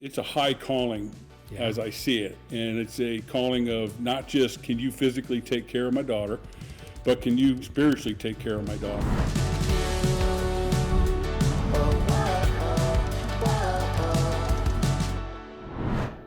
It's a high calling as I see it. And it's a calling of not just can you physically take care of my daughter, but can you spiritually take care of my daughter?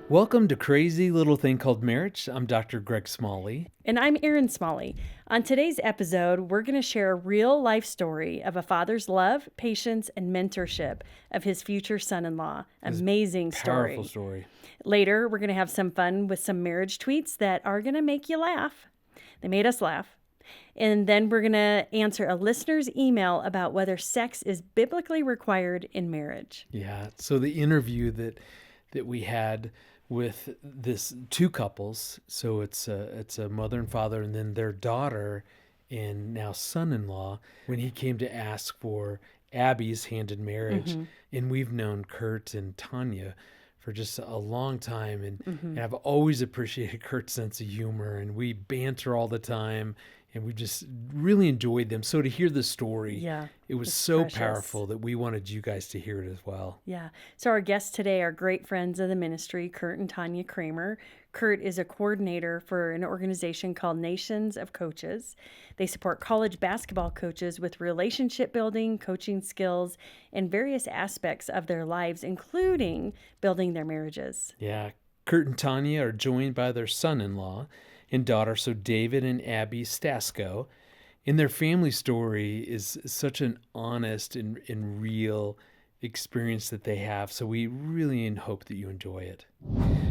Welcome to Crazy Little Thing Called Marriage. I'm Dr. Greg Smalley. And I'm Erin Smalley. On today's episode, we're going to share a real life story of a father's love, patience, and mentorship of his future son-in-law. Amazing story. Powerful story. Later, we're going to have some fun with some marriage tweets that are going to make you laugh. They made us laugh. And then we're going to answer a listener's email about whether sex is biblically required in marriage. Yeah. So the interview that we had with this two couples, so it's a mother and father and then their daughter and now son-in-law, when he came to ask for Abby's hand in marriage. And we've known Curt and Tanya for just a long time, and I've always appreciated Curt's sense of humor, and we banter all the time, and we just really enjoyed them. So to hear the story, it was so precious. Powerful that we wanted you guys to hear it as well. Yeah. So our guests today are great friends of the ministry, Curt and Tanya Kramer. Curt is a coordinator for an organization called Nations of Coaches. They support college basketball coaches with relationship building, coaching skills, and various aspects of their lives, including building their marriages. Yeah. Curt and Tanya are joined by their son-in-law and daughter, so David and Abby Stasko. And their family story is such an honest and real experience that they have. So we really hope that you enjoy it.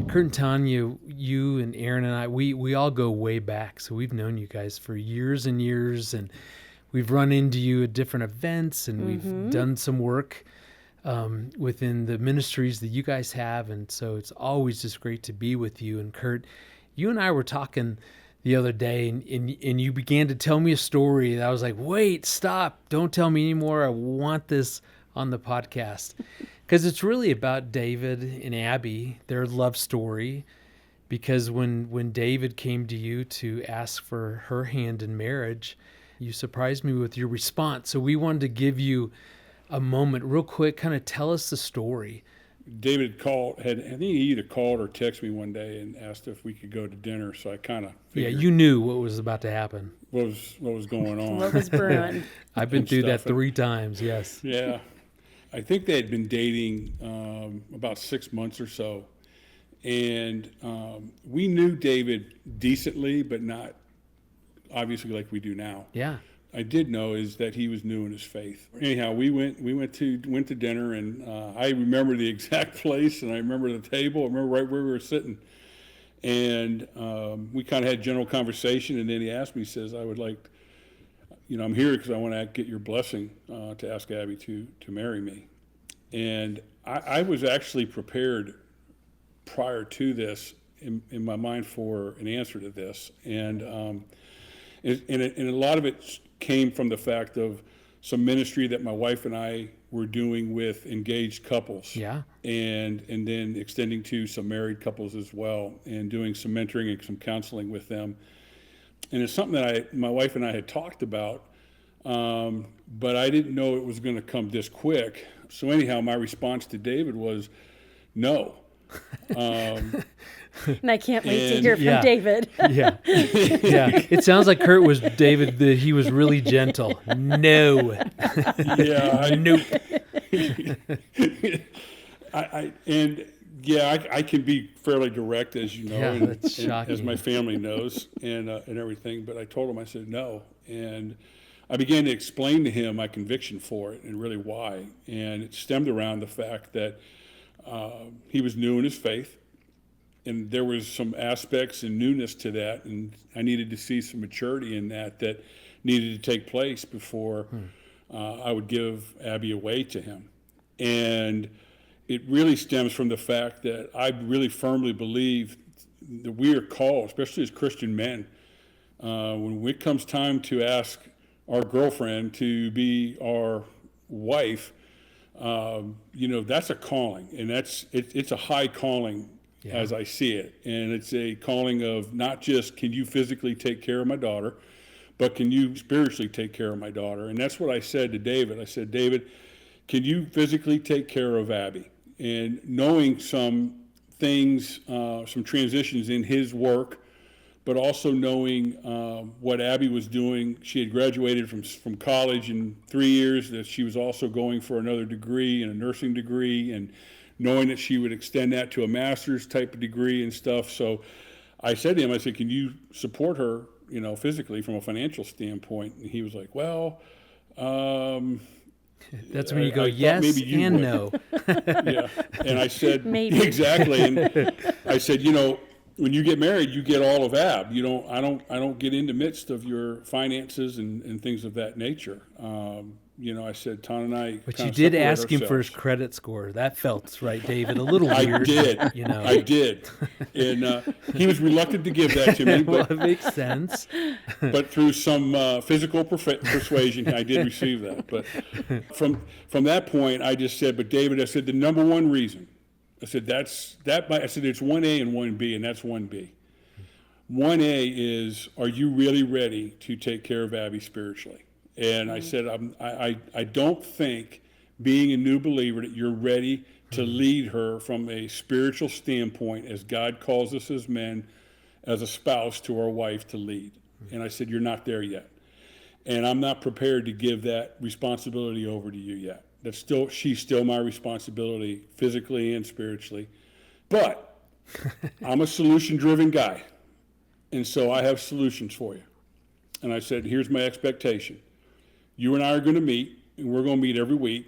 Curt and Tanya, you and Erin and I, we all go way back. So we've known you guys for years and years, and we've run into you at different events, and we've done some work within the ministries that you guys have. And so it's always just great to be with you. And Curt, you and I were talking the other day, and you began to tell me a story that I was like, wait, stop, don't tell me anymore. I want this on the podcast. Because it's really about David and Abby, their love story. Because when David came to you to ask for her hand in marriage, you surprised me with your response. So we wanted to give you a moment real quick, kind of tell us the story. David I think he either called or texted me one day and asked if we could go to dinner. So I kind of figured. Yeah, you knew what was about to happen. What was going on. What was brewing. I've been through that 3 times, yes. Yeah. I think they had been dating about 6 months or so. And we knew David decently, but not obviously like we do now. Yeah. I did know is that he was new in his faith. Anyhow, we went to dinner, and I remember the exact place, and I remember the table. I remember right where we were sitting, and we kind of had general conversation. And then he asked me, he says, "I would like, I'm here because I want to get your blessing to ask Abby to marry me." And I was actually prepared prior to this in my mind for an answer to this, and a lot of it came from the fact of some ministry that my wife and I were doing with engaged couples. Yeah. And then extending to some married couples as well, and doing some mentoring and some counseling with them. And it's something that my wife and I had talked about, but I didn't know it was going to come this quick. So anyhow, my response to David was no. And I can't wait to hear from David. Yeah. It sounds like Curt was David, that he was really gentle. No. Yeah. Nope. I can be fairly direct, as you know, and as my family knows, and everything. But I told him, I said no, and I began to explain to him my conviction for it and really why. And it stemmed around the fact that he was new in his faith. And there was some aspects and newness to that, and I needed to see some maturity in that needed to take place before I would give Abby away to him. And it really stems from the fact that I really firmly believe that we are called, especially as Christian men, when it comes time to ask our girlfriend to be our wife, that's a calling, and it's a high calling. Yeah. As I see it. And it's a calling of not just can you physically take care of my daughter, but can you spiritually take care of my daughter? And that's what I said to David. I said, David, can you physically take care of Abby? and knowing some things, some transitions in his work, but also knowing what Abby was doing. She had graduated from college in 3 years, that she was also going for another degree and a nursing degree, and knowing that she would extend that to a master's type of degree and stuff. So I said to him, I said, can you support her, physically from a financial standpoint? And he was like, well, that's when you go, yes and would. No. Yeah. And I said, maybe. Exactly. And I said, when you get married, you get all of AB. I don't get in the midst of your finances and things of that nature. I said, Ton and I. But you did ask him for his credit score. That felt right, David. A little weird. I did. I did. And he was reluctant to give that to me. Well, it makes sense. But through some physical persuasion, I did receive that. But from that point, I just said, but David, I said, the number one reason. I said, I said, it's 1A and 1B, and that's 1B. 1A is, are you really ready to take care of Abby spiritually? And I said, I don't think, being a new believer, that you're ready to lead her from a spiritual standpoint, as God calls us as men, as a spouse to our wife to lead. And I said, you're not there yet. And I'm not prepared to give that responsibility over to you yet. She's still my responsibility, physically and spiritually. But I'm a solution-driven guy. And so I have solutions for you. And I said, here's my expectation. You and I are going to meet, and we're going to meet every week.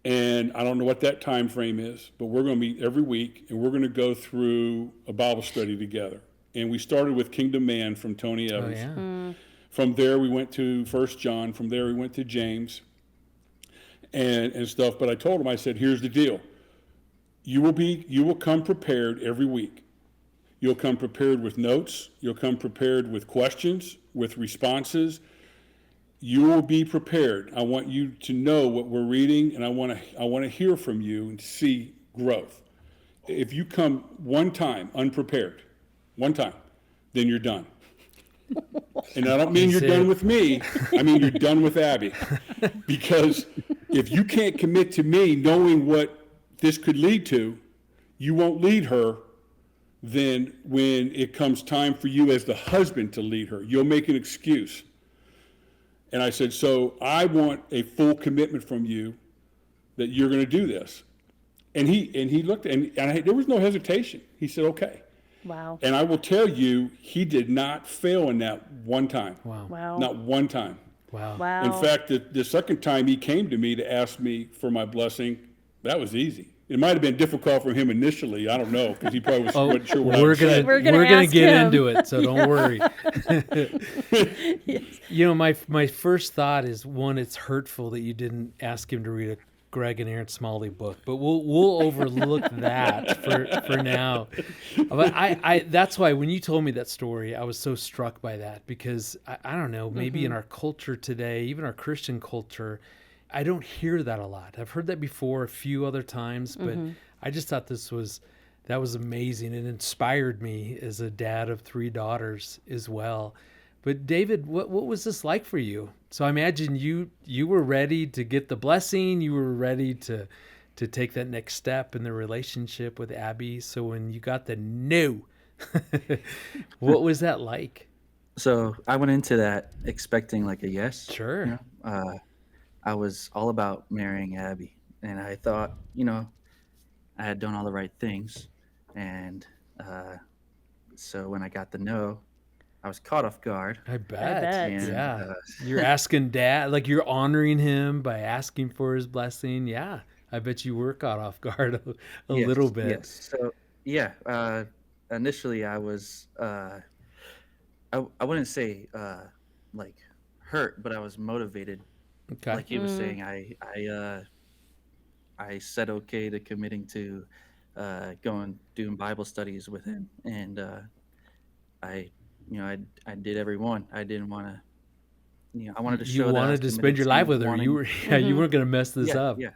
And I don't know what that time frame is, but we're going to meet every week, and we're going to go through a Bible study together. And we started with Kingdom Man from Tony Evans. Oh, yeah. From there, we went to 1 John. From there, we went to James and stuff. But I told him, I said, here's the deal. You will come prepared every week. You'll come prepared with notes. You'll come prepared with questions, with responses. You will be prepared. I want you to know what we're reading, and I want to hear from you and see growth. If you come one time unprepared, then you're done. And I don't mean you're done with me. I mean you're done with Abby. Because if you can't commit to me knowing what this could lead to, you won't lead her. Then when it comes time for you as the husband to lead her, you'll make an excuse. And I said, so I want a full commitment from you that you're going to do this. And he looked, and there was no hesitation. He said, okay. Wow. And I will tell you, he did not fail in that one time. Wow. Not one time. Wow. In fact, the second time he came to me to ask me for my blessing, that was easy. It might have been difficult for him initially. I don't know, because he probably wasn't sure what I was saying. We're gonna get into it, so don't worry. Yes. My first thought is, one, it's hurtful that you didn't ask him to read a Greg and Erin Smalley book, but we'll overlook that for now. But I that's why when you told me that story, I was so struck by that, because I don't know, maybe in our culture today, even our Christian culture, I don't hear that a lot. I've heard that before a few other times, but I just thought that was amazing. It inspired me as a dad of 3 daughters as well. But David, what was this like for you? So I imagine you were ready to get the blessing. You were ready to take that next step in the relationship with Abby. So when you got the no, what was that like? So I went into that expecting like a yes. Sure. I was all about marrying Abby, and I thought, I had done all the right things. And so when I got the no, I was caught off guard. I bet. And, yeah. You're asking dad, like you're honoring him by asking for his blessing. Yeah. I bet you were caught off guard a little bit. Yes. So, yeah. Initially, I was, I wouldn't say like hurt, but I was motivated. Okay. Like he was saying, I said okay to committing to going doing Bible studies with him, and I did every one. I didn't want to. I wanted to show. You wanted to spend your life with her. You were, you weren't going to mess this up. Yeah.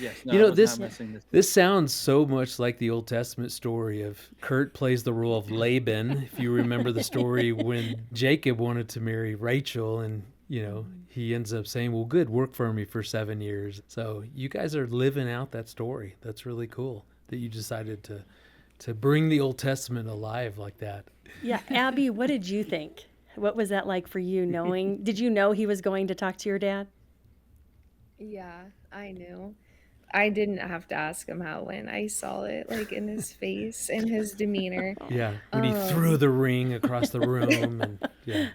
Yes. No, this sounds so much like the Old Testament story of Curt plays the role of Laban. If you remember the story when Jacob wanted to marry Rachel, and he ends up saying, well, good, work for me for 7 years. So you guys are living out that story. That's really cool that you decided to bring the Old Testament alive like that. Yeah. Abby, what did you think? What was that like for you knowing? Did you know he was going to talk to your dad? Yeah, I knew. I didn't have to ask him how it went. I saw it like in his face and his demeanor. Yeah, when he threw the ring across the room, and yeah.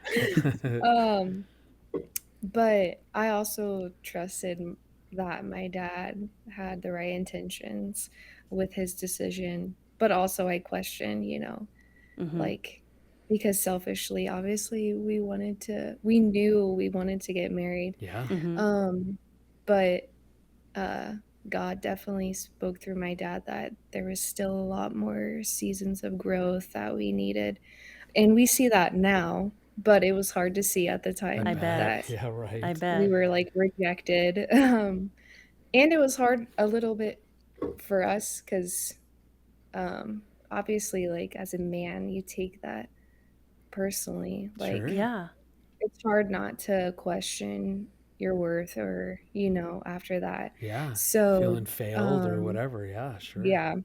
But I also trusted that my dad had the right intentions with his decision. But also I questioned, like, because selfishly, obviously we knew we wanted to get married. Yeah. But God definitely spoke through my dad that there was still a lot more seasons of growth that we needed. And we see that now, but it was hard to see at the time I bet. Yeah, right. I bet. we were like rejected. And it was hard a little bit for us because obviously, like, as a man, you take that personally. Like, Sure. Yeah. it's hard not to question your worth or, after that. Yeah. So, Feeling failed or whatever. Yeah, sure. yeah.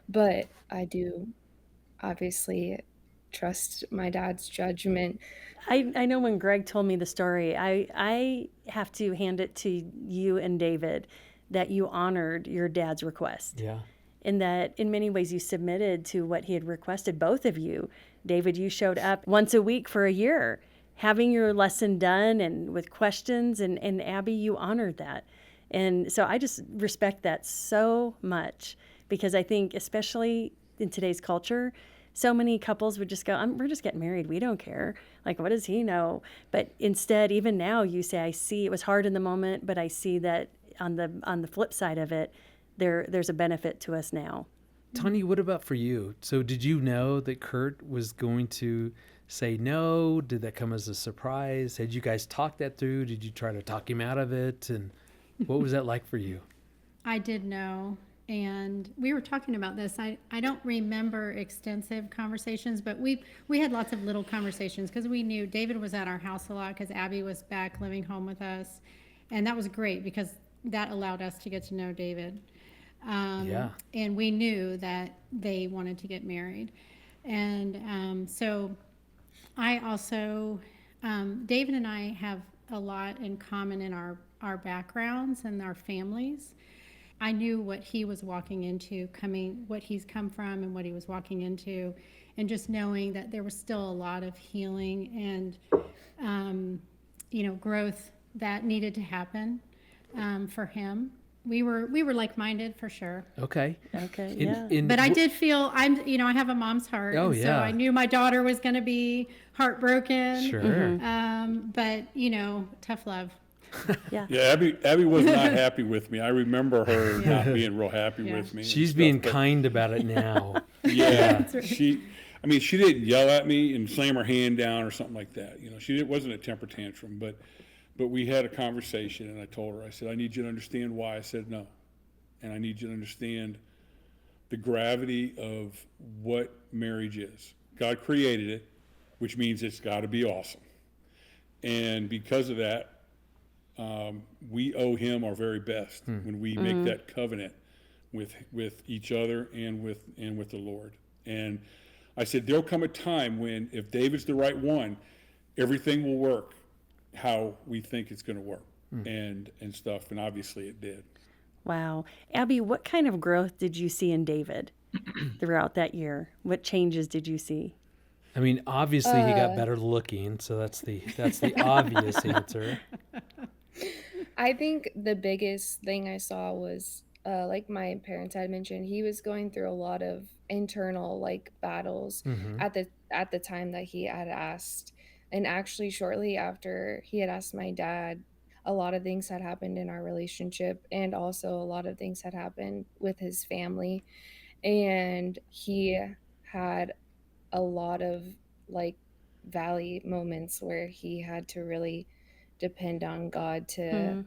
But I do obviously trust my dad's judgment. I know when Greg told me the story, I have to hand it to you and David that you honored your dad's request. Yeah. And that in many ways you submitted to what he had requested, both of you. David, you showed up once a week for a year, having your lesson done and with questions. And Abby, you honored that. And so I just respect that so much because I think, especially in today's culture, so many couples would just go, we're just getting married. We don't care. Like, what does he know? But instead, even now, you say, I see it was hard in the moment, but I see that on the flip side of it, there's a benefit to us now. Tanya, what about for you? So did you know that Curt was going to say no? Did that come as a surprise? Had you guys talked that through? Did you try to talk him out of it? And what was that like for you? I did know. And we were talking about this. I don't remember extensive conversations, but we had lots of little conversations because we knew David was at our house a lot because Abby was back living home with us. And that was great because that allowed us to get to know David. Yeah. And we knew that they wanted to get married. And so I also, David and I have a lot in common in our backgrounds and our families. I knew what he was walking into, what he's come from and what he was walking into, and just knowing that there was still a lot of healing and, growth that needed to happen for him. We were like-minded for sure. Okay. Yeah. But I did feel I have a mom's heart. Oh, and yeah. So I knew my daughter was going to be heartbroken. Sure. But tough love. Yeah. Yeah, Abby was not happy with me. I remember her not being real happy with me. She's being kind about it now. Yeah, right. She didn't yell at me and slam her hand down or something like that. It wasn't a temper tantrum, but we had a conversation, and I told her, I said, I need you to understand why I said no, and I need you to understand the gravity of what marriage is. God created it, which means it's got to be awesome, and because of that, we owe him our very best when we make that covenant with each other and with the Lord. And I said, there'll come a time when, if David's the right one, everything will work how we think it's going to work and stuff. And obviously it did. Wow. Abby, what kind of growth did you see in David throughout that year? What changes did you see? I mean, obviously he got better looking, so that's the obvious answer. I think the biggest thing I saw was, like my parents had mentioned, he was going through a lot of internal battles at the time that he had asked. And actually, shortly after he had asked my dad, a lot of things had happened in our relationship, and also a lot of things had happened with his family. And he had a lot of valley moments where he had to really depend on God to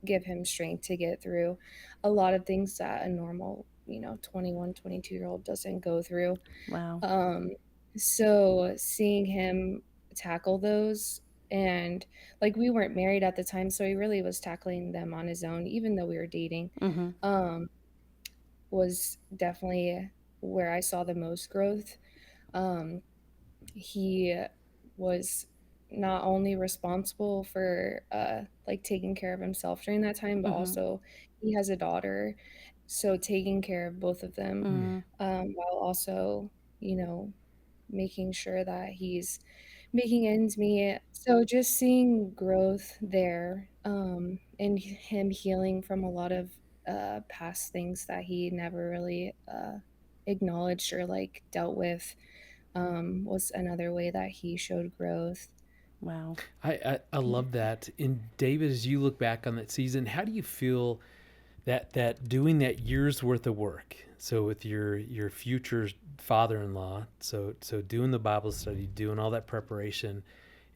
give him strength to get through a lot of things that a normal 21, 22-year-old doesn't go through. Wow. So seeing him tackle those And like we weren't married at the time, so he really was tackling them on his own, even though we were dating. Was definitely where I saw the most growth. He was not only responsible for like taking care of himself during that time, but also he has a daughter, so taking care of both of them, while also, you know, making sure that he's making ends meet. So just seeing growth there, and him healing from a lot of past things that he never really acknowledged or like dealt with, was another way that he showed growth. Wow. I love that. And David, as you look back on that season, how do you feel that doing that year's worth of work? So with your future father-in-law, so doing the Bible study, doing all that preparation,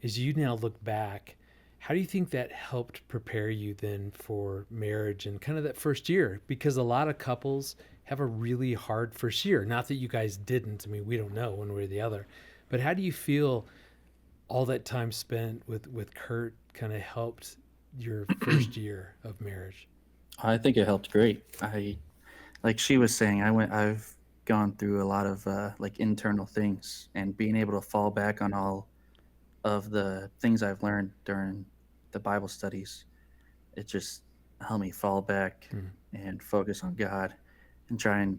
as you now look back, how do you think that helped prepare you then for marriage and kind of that first year? Because a lot of couples have a really hard first year. Not that you guys didn't. I mean, we don't know one way or the other. But how do you feel all that time spent with Curt kind of helped your first year of marriage? I think it helped great. Like she was saying, I've gone through a lot of like internal things, and being able to fall back on all of the things I've learned during the Bible studies, it just helped me fall back and focus on God and try and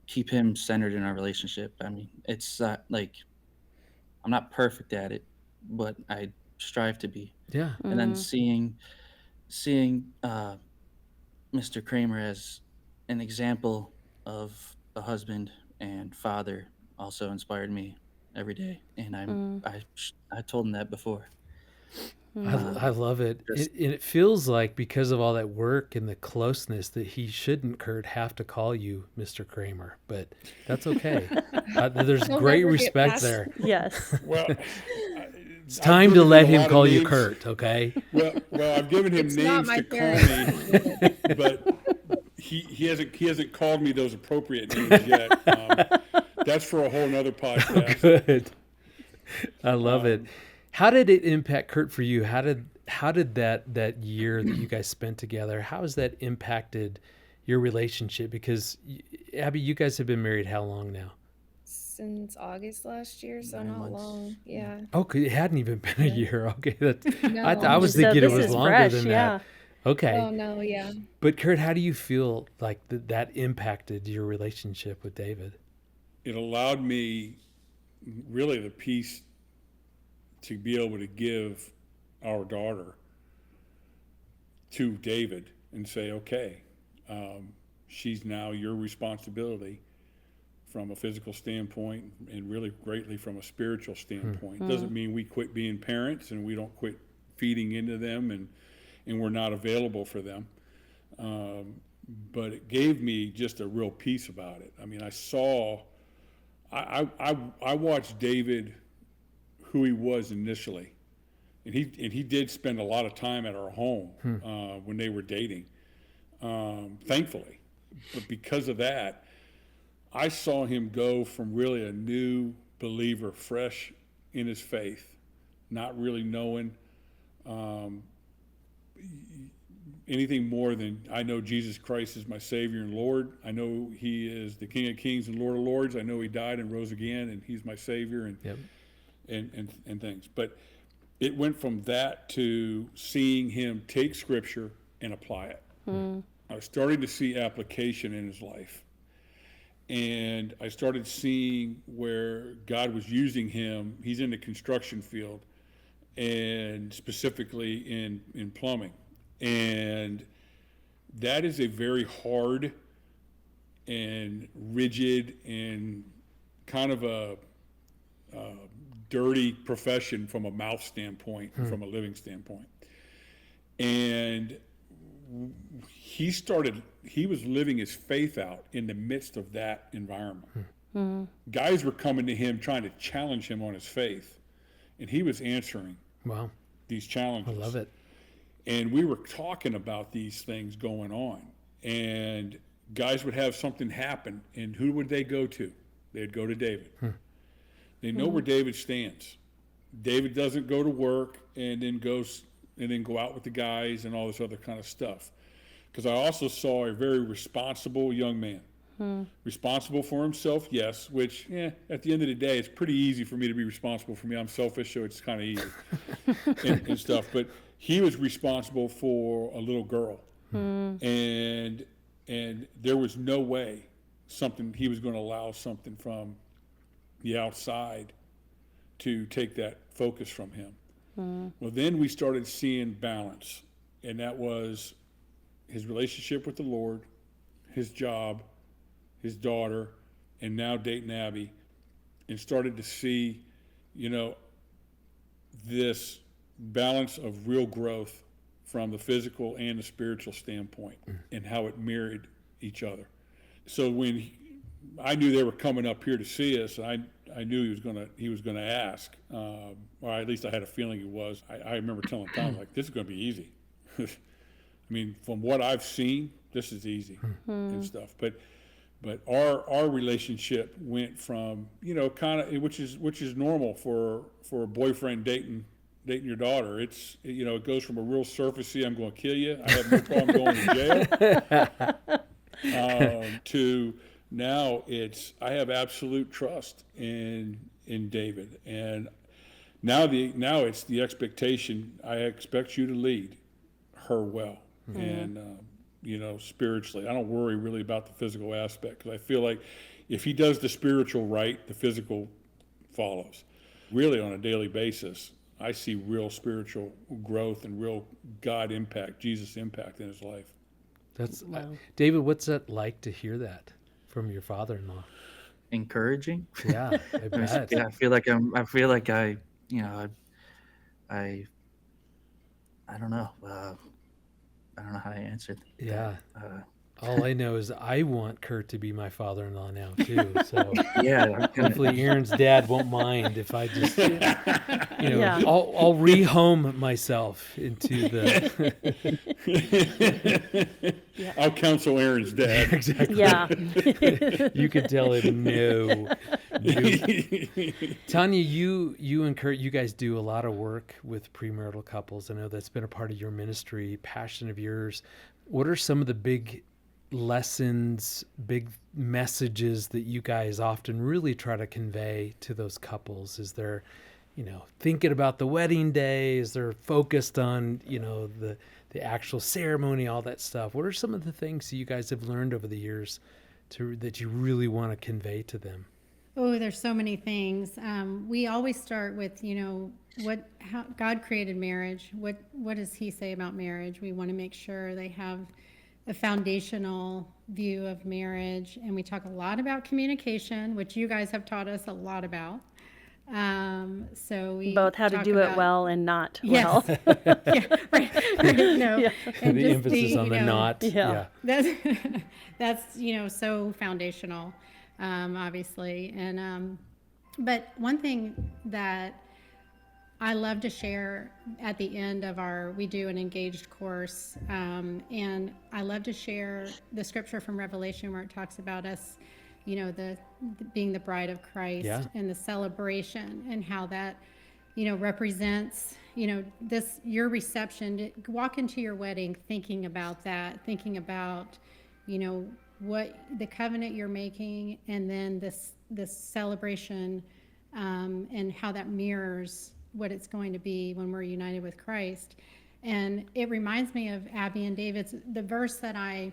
keep him centered in our relationship. I mean, it's like I'm not perfect at it, but I strive to be. Yeah. And then seeing Mr. Kramer as an example of a husband and father also inspired me every day. And I told him that before. I love it. Just- And it feels like because of all that work and the closeness that he shouldn't, Curt, have to call you Mr. Kramer, but that's okay. There's He'll great never get respect past- there. Yes. Well, It's time to let him call you Curt, okay? Well, I've given him It's not names my to call parents. me, but he hasn't called me those appropriate names yet. That's for a whole nother podcast. Good. I love it. How did it impact, Curt, for you? How did that year that you guys spent together, how has that impacted your relationship? Because Abby, you guys have been married how long now? Since August last year, so 9 not months. long. Yeah. Okay, it hadn't even been a year. Okay, No. I was So thinking it this was is longer fresh, than yeah. that. Okay, Oh no, yeah. but Curt, how do you feel like that impacted your relationship with David? It allowed me really the peace to be able to give our daughter to David and say, okay, she's now your responsibility from a physical standpoint and really greatly from a spiritual standpoint. Doesn't mean we quit being parents and we don't quit feeding into them and we're not available for them. But it gave me just a real peace about it. I mean, I watched David, who he was initially, and he did spend a lot of time at our home when they were dating, thankfully. But because of that, I saw him go from really a new believer, fresh in his faith, not really knowing anything more than I know Jesus Christ is my Savior and Lord. I know He is the King of Kings and Lord of Lords. I know He died and rose again, and He's my Savior and things. But it went from that to seeing him take Scripture and apply it. I was starting to see application in his life. And I started seeing where God was using him. He's in the construction field, and specifically in plumbing. And that is a very hard and rigid and kind of a dirty profession from a mouth standpoint, from a living standpoint. And he was living his faith out in the midst of that environment. Guys were coming to him trying to challenge him on his faith, and he was answering these challenges. I love it. And we were talking about these things going on, and guys would have something happen, and who would they go to? They'd go to David. They know where David stands. David doesn't go to work and then go out with the guys and all this other kind of stuff. Because I also saw a very responsible young man. Responsible for himself, yes, which, at the end of the day, it's pretty easy for me to be responsible for me. I'm selfish, so it's kind of easy and stuff. But he was responsible for a little girl. And there was no way he was going to allow something from the outside to take that focus from him. Well, then we started seeing balance, and that was his relationship with the Lord, his job, his daughter, and now dating Abby, and started to see, this balance of real growth from the physical and the spiritual standpoint, and how it mirrored each other. So when I knew they were coming up here to see us, I knew he was gonna ask, or at least I had a feeling he was. I remember telling Tom, like, this is gonna be easy. I mean, from what I've seen, this is easy and stuff. But our relationship went from, kind of, which is normal for a boyfriend dating your daughter. It goes from a real surfacey, I'm going to kill you, I have no problem going to jail, to now I have absolute trust in David. And now it's the expectation, I expect you to lead her well. And, spiritually. I don't worry really about the physical aspect, because I feel like if he does the spiritual right, the physical follows. Really, on a daily basis, I see real spiritual growth and real God impact, Jesus impact in his life. David, what's that like to hear that from your father-in-law? Encouraging. Yeah, I bet. I feel like I don't know. I don't know how to answer that. Yeah. All I know is I want Curt to be my father-in-law now too. So yeah, hopefully Erin's dad won't mind if I just, I'll rehome myself into the. I'll counsel Erin's dad. Exactly. Yeah. You could tell him no. Tanya, you and Curt, you guys do a lot of work with premarital couples. I know that's been a part of your ministry, passion of yours. What are some of the big lessons, big messages that you guys often really try to convey to those couples? Is there, thinking about the wedding day? Is there focused on, the actual ceremony, all that stuff? What are some of the things that you guys have learned over the years that you really want to convey to them? Oh, there's so many things. We always start with, how God created marriage. What does He say about marriage? We want to make sure they have a foundational view of marriage, and we talk a lot about communication, which you guys have taught us a lot about. So we both how to do it well and not well. Yeah, right. No, yeah. and the emphasis on the not. Yeah. That's so foundational, obviously. And but one thing that I love to share at the end of we do an engaged course, and I love to share the scripture from Revelation where it talks about us, the being the bride of Christ, and the celebration, and how that, represents, your reception. To walk into your wedding thinking about that, thinking about, what the covenant you're making, and then this celebration, and how that mirrors what it's going to be when we're united with Christ. And it reminds me of Abby and David's, the verse that I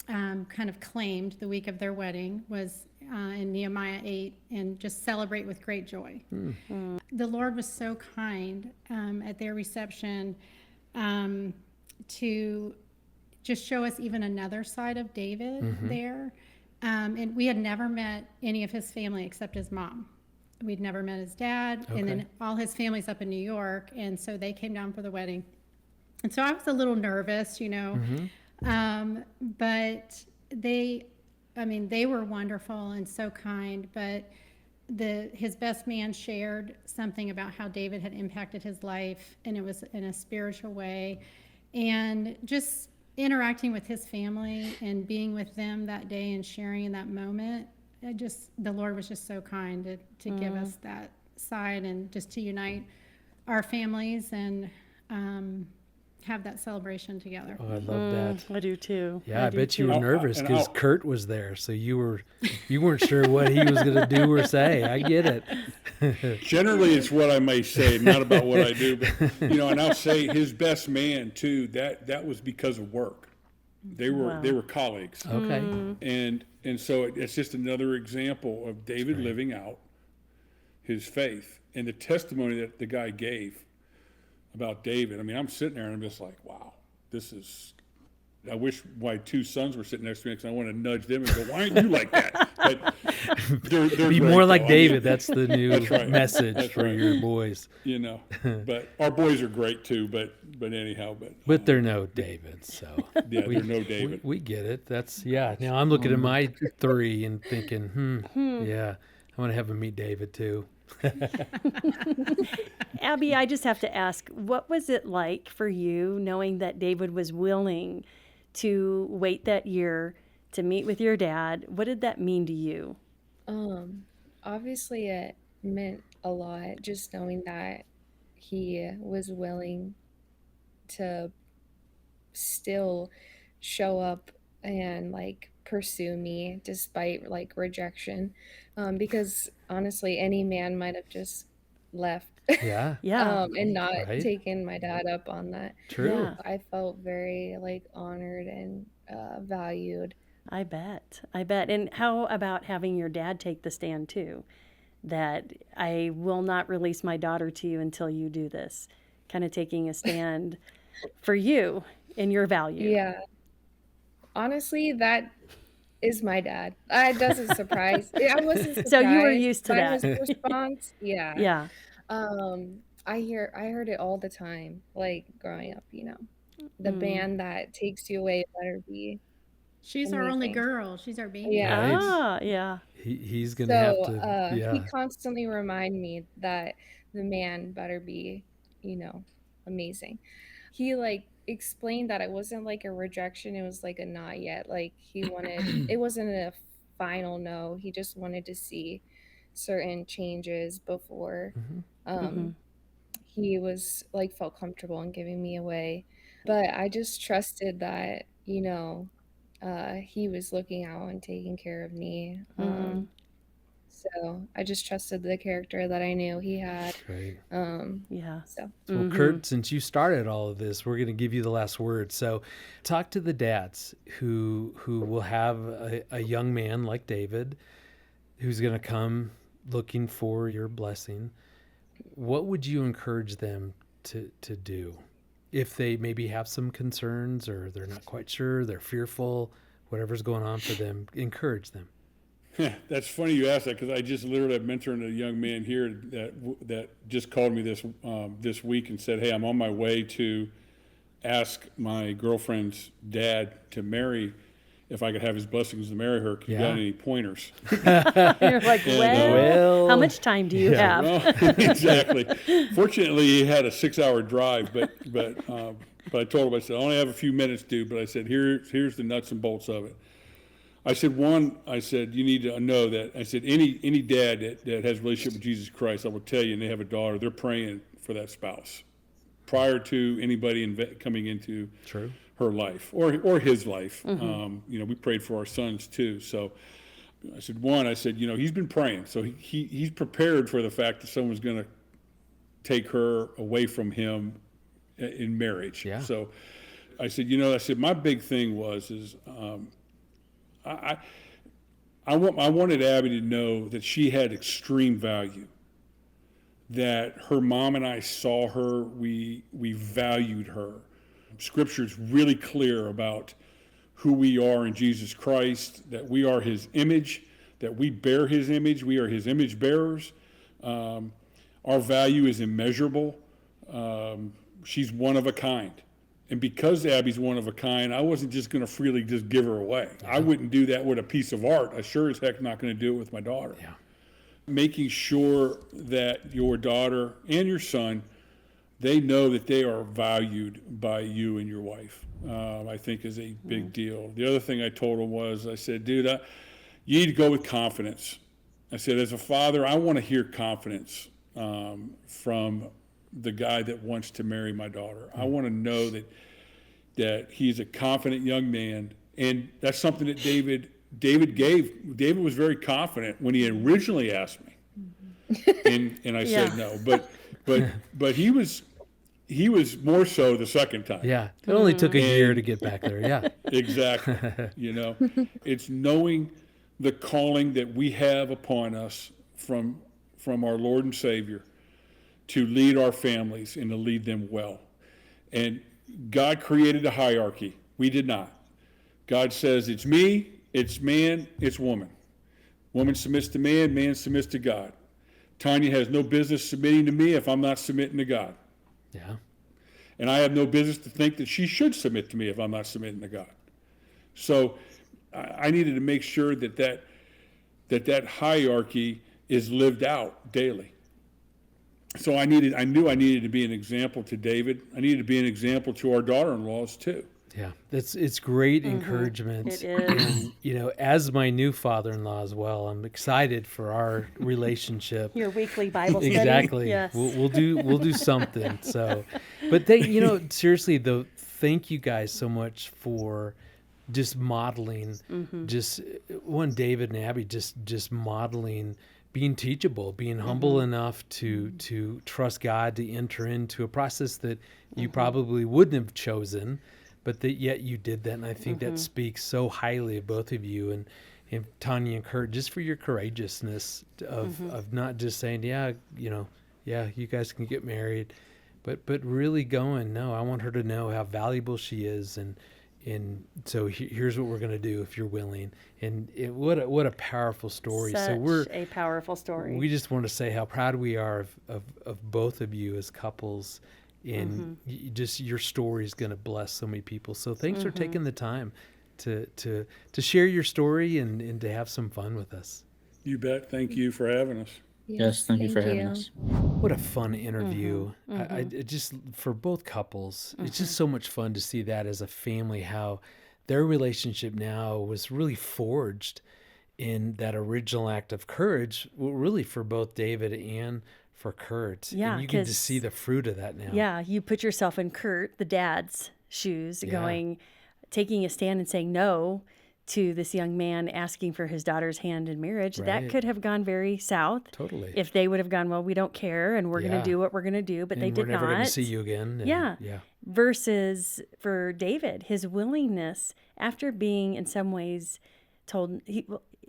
kind of claimed the week of their wedding was in Nehemiah 8, and just celebrate with great joy. The Lord was so kind at their reception to just show us even another side of David there. And we had never met any of his family except his mom. We'd never met his dad, and then all his family's up in New York, and so they came down for the wedding. And so I was a little nervous, but they were wonderful and so kind. But his best man shared something about how David had impacted his life, and it was in a spiritual way. And just interacting with his family and being with them that day and sharing in that moment, the Lord was just so kind to give us side and just to unite our families and have that celebration together. Oh, I love that. I do too. Yeah, I bet you were too. nervous And because I'll- Curt was there, so you weren't sure what he was going to do or say. I get it. Generally, it's what I may say, not about what I do. But and I'll say his best man too. That was because of work. They were colleagues, Okay. and so it's just another example of David living out his faith and the testimony that the guy gave about David. I mean, I'm sitting there and I'm just like, wow, this is. I wish my two sons were sitting next to me because I want to nudge them and go, why aren't you like that? But they're Be great, more like though. David. That's the new That's right. message That's for right. your boys. But our boys are great too. But anyhow, But they're no David, so yeah, they're no David. we get it. That's Now I'm looking at my three and thinking, yeah, I want to have them meet David too. Abby, I just have to ask, what was it like for you knowing that David was willing to wait that year to meet with your dad? What did that mean to you? Obviously it meant a lot just knowing that he was willing to still show up and like pursue me despite like rejection. Because honestly, any man might have just left Yeah, Yeah. and not Right. taken my dad up on that. true. Yeah. I felt very like honored and valued. I bet. And how about having your dad take the stand too? That I will not release my daughter to you until you do this. Kind of taking a stand for you and your value. Yeah. Honestly, that is my dad. It doesn't surprise. I wasn't surprised So you were used to by that. his response. Yeah. Yeah. I heard it all the time, like growing up, The man that takes you away better be She's our only amazing. girl. She's our baby. Yeah. Right. Ah, yeah. He's gonna have So to. he Yeah, constantly remind me that the man better be, amazing. He like explained that it wasn't like a rejection, it was like a not yet. Like he wanted it wasn't a final no. He just wanted to see certain changes before he was like felt comfortable in giving me away. But I just trusted that, he was looking out and taking care of me. So I just trusted the character that I knew he had. great. Yeah. So Well, Curt, since you started all of this, we're going to give you the last word. So, talk to the dads who will have a young man like David, who's going to come looking for your blessing. What would you encourage them to do if they maybe have some concerns or they're not quite sure, they're fearful, whatever's going on for them? Encourage them. That's funny you asked that because I just literally am mentoring a young man here that just called me this week and said, "Hey, I'm on my way to ask my girlfriend's dad to marry. If I could have his blessings to marry her, you got any pointers?" You're like, well, how much time do you have? Well, exactly. Fortunately, he had a 6-hour drive, but I told him, I said, I only have a few minutes, dude. But I said, here's the nuts and bolts of it. I said, you need to know that. I said, any dad that has a relationship with Jesus Christ, I will tell you, and they have a daughter, they're praying for that spouse prior to anybody coming into her life or his life. We prayed for our sons too. So I said, he's been praying. So he's prepared for the fact that someone's going to take her away from him in marriage. Yeah. So I said, my big thing is I wanted Abby to know that she had extreme value, that her mom and I saw her, we valued her. Scripture's really clear about who we are in Jesus Christ, that we are his image, that we bear his image, we are his image bearers. Our value is immeasurable. She's one of a kind. And because Abby's one of a kind, I wasn't just going to freely just give her away. I wouldn't do that with a piece of art. I sure as heck not going to do it with my daughter. Yeah. Making sure that your daughter and your son, they know that they are valued by you and your wife, I think is a big deal. The other thing I told him was, I said, dude, you need to go with confidence. I said, as a father, I want to hear confidence from the guy that wants to marry my daughter. I want to know that he's a confident young man, and that's something that David gave. David was very confident when he originally asked me, and I said no. But he was more so the second time. Yeah, it only took a year to get back there. Yeah, exactly. It's knowing the calling that we have upon us from our Lord and Savior to lead our families and to lead them well. And God created a hierarchy. We did not. God says it's me, it's man, it's woman. Woman submits to man, man submits to God. Tanya has no business submitting to me if I'm not submitting to God. Yeah. And I have no business to think that she should submit to me if I'm not submitting to God. So I needed to make sure that hierarchy is lived out daily. So I knew I needed to be an example to David. I needed to be an example to our daughter-in-laws too. Yeah, it's great encouragement. It is. And, as my new father-in-law as well, I'm excited for our relationship. Your weekly Bible study. Exactly. Yes. We'll do something. So, but seriously though, thank you guys so much for just modeling, just David and Abby, just modeling, being teachable, being humble enough to trust God to enter into a process that you probably wouldn't have chosen, but that yet you did that. And I think that speaks so highly of both of you and Tanya and Curt, just for your courageousness of not just saying, you guys can get married, but really going, no, I want her to know how valuable she is. And so here's what we're going to do if you're willing. And what a powerful story. Such a powerful story. We just want to say how proud we are of both of you as couples. And just your story is going to bless so many people. So thanks for taking the time to share your story and to have some fun with us. You bet. Thank you for having us. Yes, thank you for having us. What a fun interview. I just, for both couples, it's just so much fun to see that as a family, how their relationship now was really forged in that original act of courage, really for both David and for Curt. Yeah, and you get to see the fruit of that now. Yeah, you put yourself in Curt, the dad's shoes, taking a stand and saying no to this young man asking for his daughter's hand in marriage. Right. That could have gone very south. Totally. If they would have gone, well, we don't care and we're going to do what we're going to do, but they did not. We're never going to see you again. Yeah. Versus for David, his willingness after being in some ways told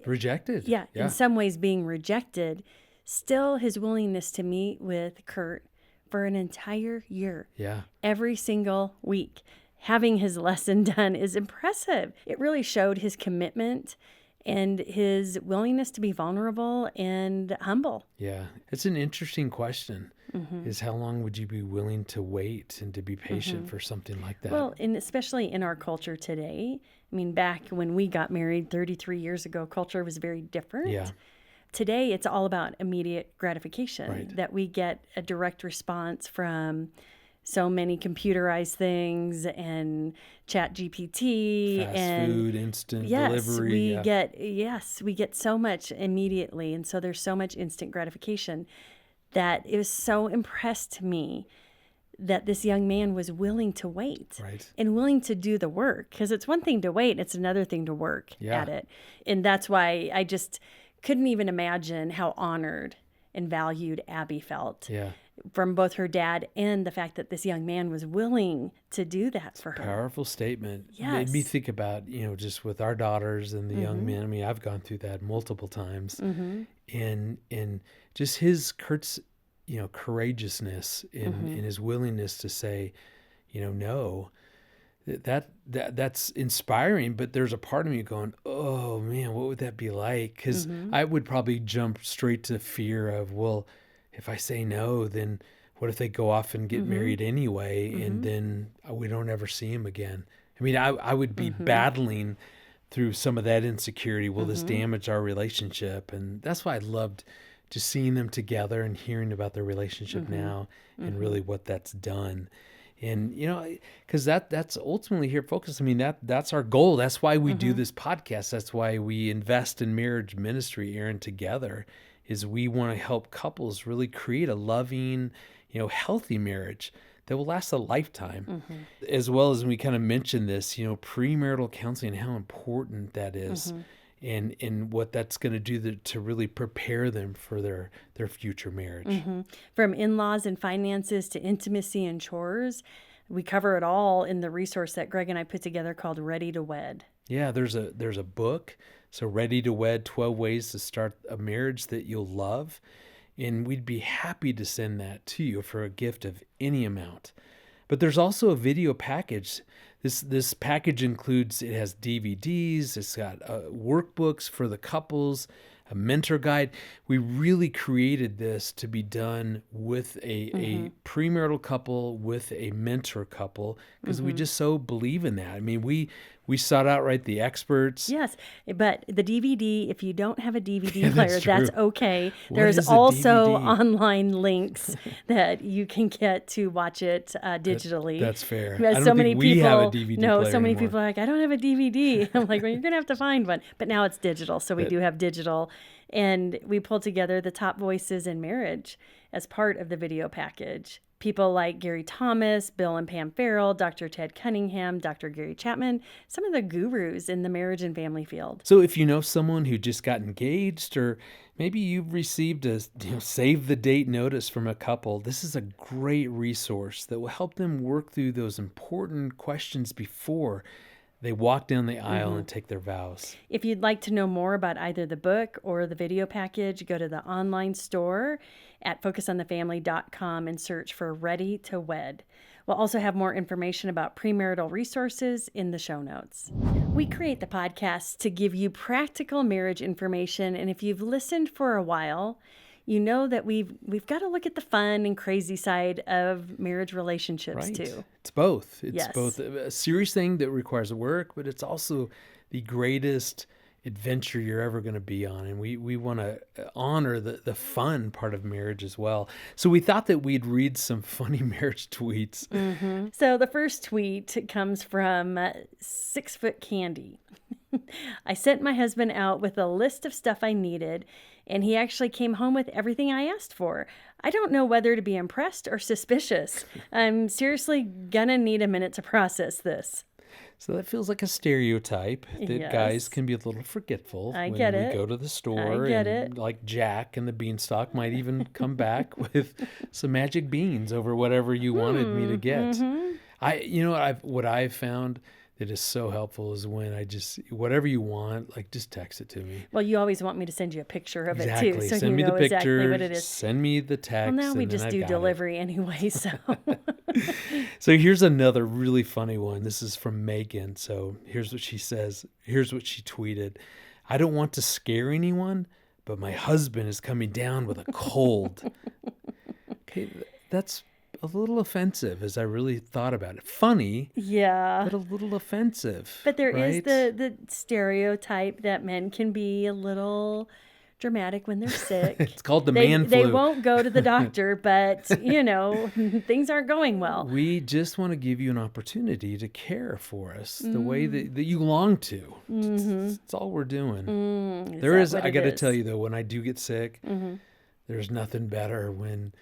rejected. Yeah, in some ways being rejected, still his willingness to meet with Curt for an entire year. Yeah. Every single week. Having his lesson done is impressive. It really showed his commitment and his willingness to be vulnerable and humble. Yeah. It's an interesting question, is how long would you be willing to wait and to be patient for something like that? Well, and especially in our culture today. I mean, back when we got married 33 years ago, culture was very different. Yeah. Today, it's all about immediate gratification, right. That we get a direct response from so many computerized things and ChatGPT fast food, instant delivery. We get so much immediately. And so there's so much instant gratification that it was so impressed to me that this young man was willing to wait and willing to do the work. Because it's one thing to wait, it's another thing to work at it. And that's why I just couldn't even imagine how honored and valued Abby felt. Yeah. From both her dad and the fact that this young man was willing to do that for her. Powerful statement. Yes. Made me think about, just with our daughters and the young men. I mean, I've gone through that multiple times. And just Curt's, courageousness in his willingness to say, no, that's inspiring. But there's a part of me going, oh man, what would that be like? Because I would probably jump straight to fear of, well, if I say no, then what if they go off and get married anyway, and then we don't ever see him again? I mean, I would be battling through some of that insecurity. Will this damage our relationship? And that's why I loved just seeing them together and hearing about their relationship now and really what that's done. And, because that's ultimately here focused. I mean, that's our goal. That's why we do this podcast. That's why we invest in marriage ministry, Erin, together, is we want to help couples really create a loving, healthy marriage that will last a lifetime. As well as we kind of mentioned this, premarital counseling, how important that is. And what that's going to do to really prepare them for their future marriage. From in-laws and finances to intimacy and chores, we cover it all in the resource that Greg and I put together called Ready to Wed. Yeah, there's a book, so Ready to Wed, 12 Ways to Start a Marriage That You'll Love. And we'd be happy to send that to you for a gift of any amount. But there's also a video package. This package includes, it has DVDs, it's got workbooks for the couples, a mentor guide. We really created this to be done with a premarital couple, with a mentor couple, because we just so believe in that. I mean, we sought out the experts. Yes, but the DVD, if you don't have a DVD player, that's that's okay. What There's is a also DVD? Online links that you can get to watch it digitally. That's fair. Because I don't think we have a DVD player so many anymore. people are like, I don't have a DVD. I'm like, well, you're going to have to find one. But now it's digital, so we do have digital. And we pulled together the top voices in marriage as part of the video package. People like Gary Thomas, Bill and Pam Farrell, Dr. Ted Cunningham, Dr. Gary Chapman, some of the gurus in the marriage and family field. So if you know someone who just got engaged, or maybe you've received a save the date notice from a couple, this is a great resource that will help them work through those important questions before they walk down the aisle and take their vows. If you'd like to know more about either the book or the video package, go to the online store at focusonthefamily.com and search for Ready to Wed. We'll also have more information about premarital resources in the show notes. We create the podcast to give you practical marriage information, and if you've listened for a while, you know that we've got to look at the fun and crazy side of marriage relationships too. It's both. It's Yes. both a serious thing that requires work, but it's also the greatest adventure you're ever going to be on. And we want to honor the fun part of marriage as well. So we thought that we'd read some funny marriage tweets. So the first tweet comes from 6 Foot Candy. I sent my husband out with a list of stuff I needed, and he actually came home with everything I asked for. I don't know whether to be impressed or suspicious. I'm seriously gonna need a minute to process this. So that feels like a stereotype that Yes. guys can be a little forgetful I when get we it. go to the store. I get and it. like Jack and the Beanstalk might even come back with some magic beans over whatever you wanted me to get. What I've found that is so helpful is when I just, whatever you want, just text it to me. Well, you always want me to send you a picture of it Exactly. too, so Send you me know the picture. exactly what it is. Send me the text. Well, now we and then just I've do got it. delivery anyway, so. So here's another really funny one. This is from Megan. So here's what she says. Here's what she tweeted. I don't want to scare anyone, but my husband is coming down with a cold. Okay, that's a little offensive as I really thought about it. Funny, Yeah. but a little offensive. But there is right? the stereotype that men can be a little dramatic when they're sick. It's called the they, man They flu. won't go to the doctor, but, things aren't going well. We just want to give you an opportunity to care for us the way that you long to. That's all we're doing. I got to tell you though, when I do get sick, there's nothing better when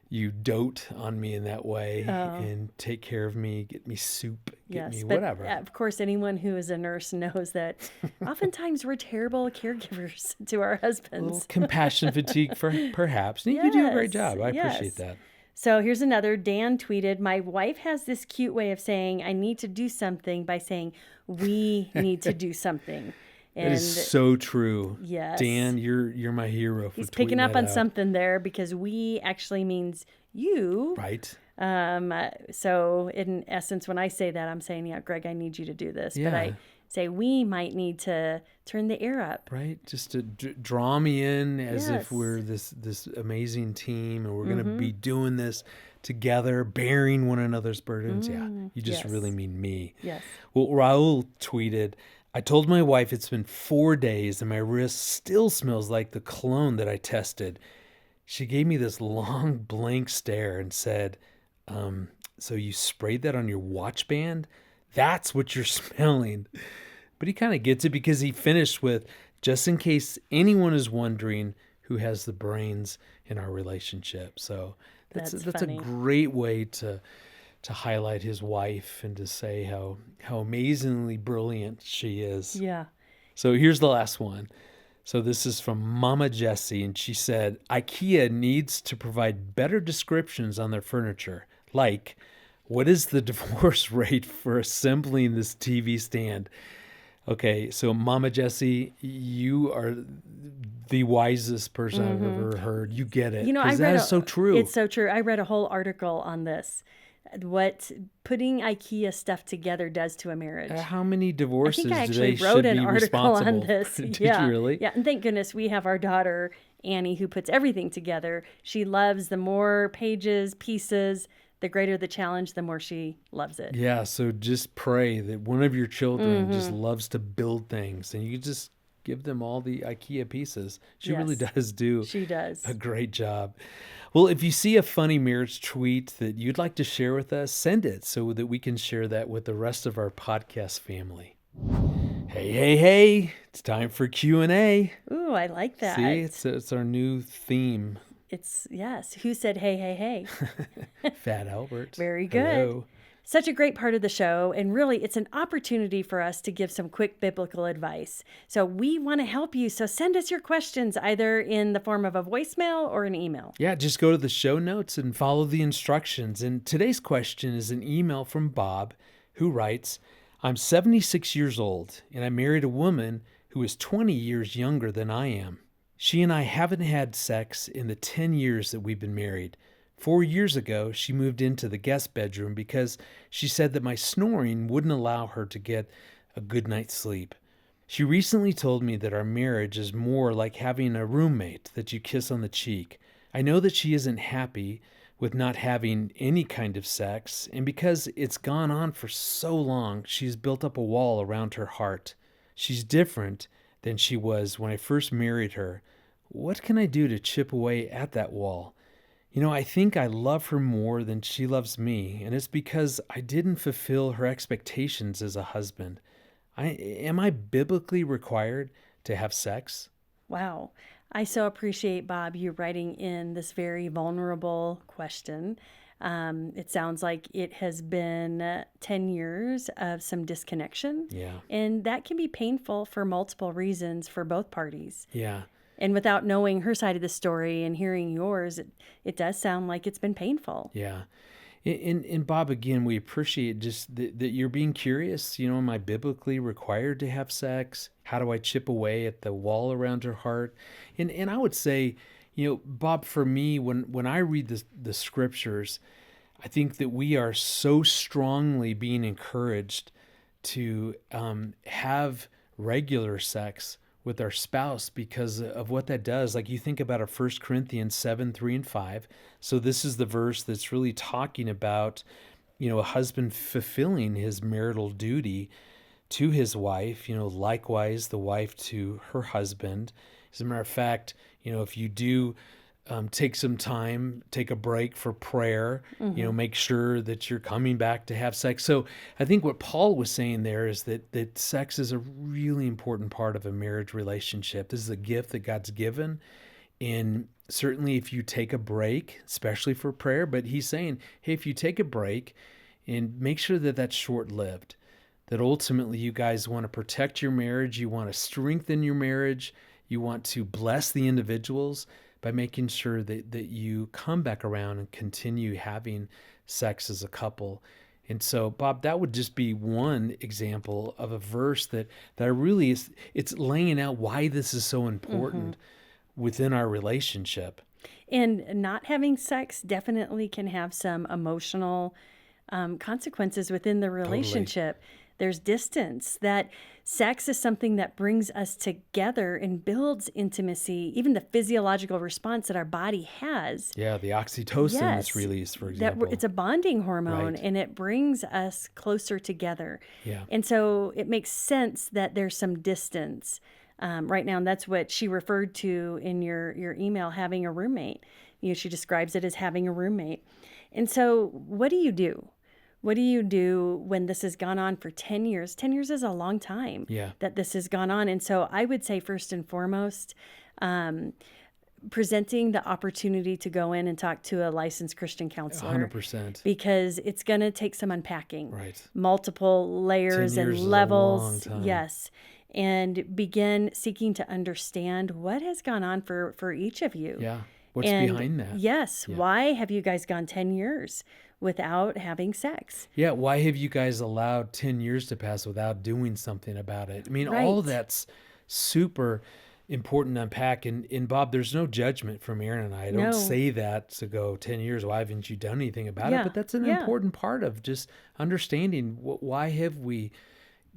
you dote on me in that way and take care of me, get me soup, get me but whatever. of course, anyone who is a nurse knows that oftentimes we're terrible caregivers to our A little husbands. compassion fatigue, perhaps. And you do a great job. I appreciate yes. that. So here's another. Dan tweeted, my wife has this cute way of saying, I need to do something by saying, we need to do something. That is so true. Yes. Dan, you're my hero for He's picking tweeting up that on out. something there because we actually means you. Right. So in essence, when I say that, I'm saying, yeah, Greg, I need you to do this. But I Yeah. say we might need to turn the air up. Right, just to draw me in as if Yes. we're this amazing team and we're going to be doing this together, bearing one another's burdens. Yeah, you just yes. really mean me. Yes. Well, Raul tweeted, I told my wife it's been 4 days and my wrist still smells like the cologne that I tested. She gave me this long blank stare and said, so you sprayed that on your watch band? That's what you're smelling. But he kind of gets it because he finished with, just in case anyone is wondering who has the brains in our relationship. So that's a funny. great way to highlight his wife and to say how amazingly brilliant she is. Yeah. So here's the last one. So this is from Mama Jessie, and she said, IKEA needs to provide better descriptions on their furniture. Like, what is the divorce rate for assembling this TV stand? Okay, so Mama Jessie, you are the wisest person I've ever heard. You get it. You know, that is so true. It's so true. I read a whole article on this. What putting IKEA stuff together does to a marriage. How many divorces I think I do they actually wrote should an be article responsible? on this. Did yeah. you really? Yeah, and thank goodness we have our daughter Annie who puts everything together. She loves the more pages, pieces, the greater the challenge, the more she loves it. Yeah, so just pray that one of your children just loves to build things, and you just give them all the IKEA pieces. She really does do She does. a great job. Well, if you see a funny marriage tweet that you'd like to share with us, send it so that we can share that with the rest of our podcast family. Hey, it's time for Q&A. Ooh, I like that. See, it's our new theme. Yes. Who said hey, hey, hey? Fat Albert. Very good. Hello. Such a great part of the show, and really it's an opportunity for us to give some quick biblical advice. So we want to help you, so send us your questions either in the form of a voicemail or an email. Yeah, just go to the show notes and follow the instructions. And today's question is an email from Bob, who writes, I'm 76 years old, and I married a woman who is 20 years younger than I am. She and I haven't had sex in the 10 years that we've been married. 4 years ago, she moved into the guest bedroom because she said that my snoring wouldn't allow her to get a good night's sleep. She recently told me that our marriage is more like having a roommate that you kiss on the cheek. I know that she isn't happy with not having any kind of sex, and because it's gone on for so long, she's built up a wall around her heart. She's different than she was when I first married her. What can I do to chip away at that wall? You know, I think I love her more than she loves me, and it's because I didn't fulfill her expectations as a husband. Am I biblically required to have sex? Wow. I so appreciate, Bob, you writing in this very vulnerable question. It sounds like it has been 10 years of some disconnection. Yeah. And that can be painful for multiple reasons for both parties. Yeah. And without knowing her side of the story and hearing yours, it does sound like it's been painful. Yeah. And Bob, again, we appreciate just that you're being curious. You know, am I biblically required to have sex? How do I chip away at the wall around her heart? And I would say, you know, Bob, for me, when I read the scriptures, I think that we are so strongly being encouraged to have regular sex with our spouse because of what that does. Like you think about our 1 Corinthians 7, 3 and 5. So this is the verse that's really talking about, you know, a husband fulfilling his marital duty to his wife, you know, likewise the wife to her husband. As a matter of fact, you know, if you do take some time, take a break for prayer, you know, make sure that you're coming back to have sex. So I think what Paul was saying there is that sex is a really important part of a marriage relationship. This is a gift that God's given. And certainly if you take a break, especially for prayer, but he's saying, hey, if you take a break and make sure that that's short-lived, that ultimately you guys want to protect your marriage, you want to strengthen your marriage, you want to bless the individuals by making sure that you come back around and continue having sex as a couple. And so, Bob, that would just be one example of a verse that really is, it's laying out why this is so important within our relationship. And not having sex definitely can have some emotional consequences within the relationship. Totally. There's distance. That sex is something that brings us together and builds intimacy, even the physiological response that our body has. Yeah, the oxytocin that's released, for example. It's a bonding hormone, right. And it brings us closer together. Yeah. And so it makes sense that there's some distance right now. And that's what she referred to in your email, having a roommate. You know, she describes it as having a roommate. And so what do you do? What do you do when this has gone on for 10 years? 10 years is a long time that this has gone on. And so I would say first and foremost, presenting the opportunity to go in and talk to a licensed Christian counselor. 100%. Because it's going to take some unpacking. Right. Multiple layers 10 and years is a levels. long time. Yes. And begin seeking to understand what has gone on for each of you. Yeah. What's And behind that? Yes. Yeah. Why have you guys gone 10 years without having sex? Yeah. Why have you guys allowed 10 years to pass without doing something about it? I mean, Right. all of that's super important to unpack. And Bob, there's no judgment from Erin and I. I don't No. say that to go 10 years. Why haven't you done anything about it? Yeah. But that's an Yeah. important part of just understanding why have we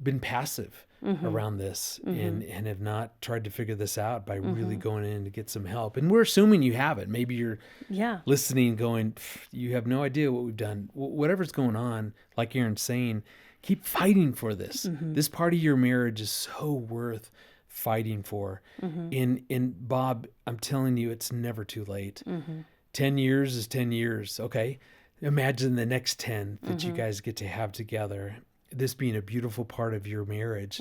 been passive around this and have not tried to figure this out by really going in to get some help. And we're assuming you have it. Maybe you're Yeah. listening going, you have no idea what we've done. Whatever's going on, like Erin's saying, keep fighting for this. This part of your marriage is so worth fighting for. And Bob, I'm telling you, it's never too late. 10 years is 10 years. Okay. Imagine the next 10 that you guys get to have together. This being a beautiful part of your marriage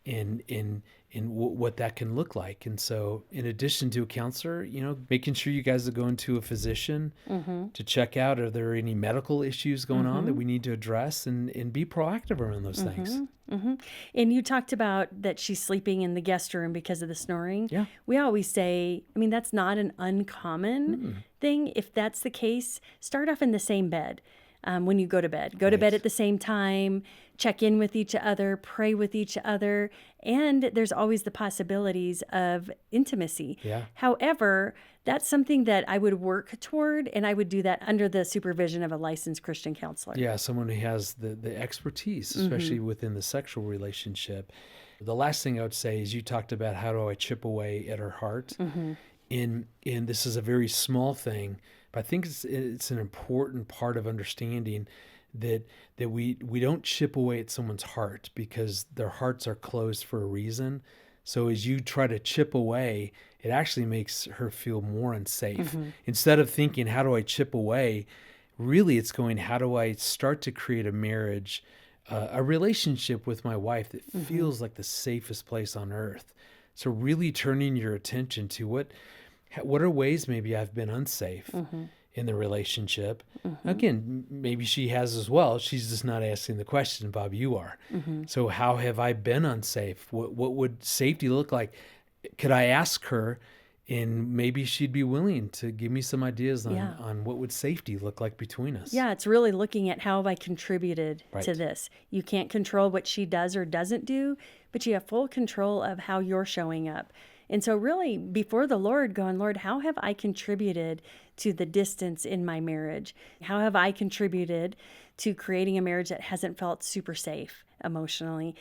and what that can look like. And so in addition to a counselor, making sure you guys are going to a physician to check out, are there any medical issues going on that we need to address and be proactive around those things. And you talked about that she's sleeping in the guest room because of the snoring. Yeah. We always say, that's not an uncommon thing. If that's the case, start off in the same bed. When you go to bed. Go to bed at the same time, check in with each other, pray with each other, and there's always the possibilities of intimacy. Yeah. However, that's something that I would work toward, and I would do that under the supervision of a licensed Christian counselor. Yeah, someone who has the expertise, especially within the sexual relationship. The last thing I would say is you talked about how do I chip away at her heart. And this is a very small thing, but I think it's an important part of understanding that we don't chip away at someone's heart because their hearts are closed for a reason. So as you try to chip away, it actually makes her feel more unsafe. Instead of thinking, how do I chip away? Really, it's going, how do I start to create a marriage, a relationship with my wife that feels like the safest place on earth? So really turning your attention to what are ways maybe I've been unsafe in the relationship. Again, maybe she has as well. She's just not asking the question, Bob, you are. So how have I been unsafe? What would safety look like? Could I ask her, and maybe she'd be willing to give me some ideas on what would safety look like between us. Yeah, it's really looking at how have I contributed to Right. this. You can't control what she does or doesn't do, but you have full control of how you're showing up. And so really before the Lord going, Lord, how have I contributed to the distance in my marriage? How have I contributed to creating a marriage that hasn't felt super safe emotionally?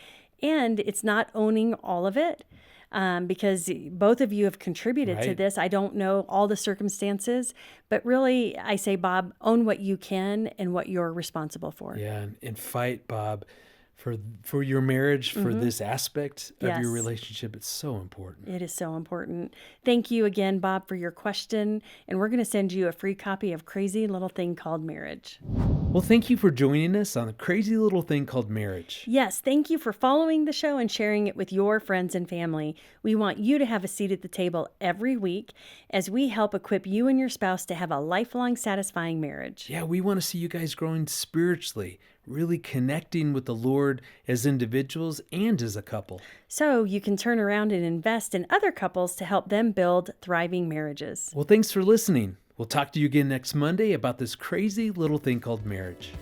And it's not owning all of it. Because both of you have contributed to Right. this. I don't know all the circumstances, but really I say, Bob, own what you can and what you're responsible for. Yeah, and fight, Bob, for your marriage, for this aspect of Yes. your relationship. It's so important. It is so important. Thank you again, Bob, for your question. And we're going to send you a free copy of Crazy Little Thing Called Marriage. Well, thank you for joining us on a crazy little thing called marriage. Yes, thank you for following the show and sharing it with your friends and family. We want you to have a seat at the table every week as we help equip you and your spouse to have a lifelong satisfying marriage. Yeah, we want to see you guys growing spiritually, really connecting with the Lord as individuals and as a couple. So you can turn around and invest in other couples to help them build thriving marriages. Well, thanks for listening. We'll talk to you again next Monday about this crazy little thing called marriage.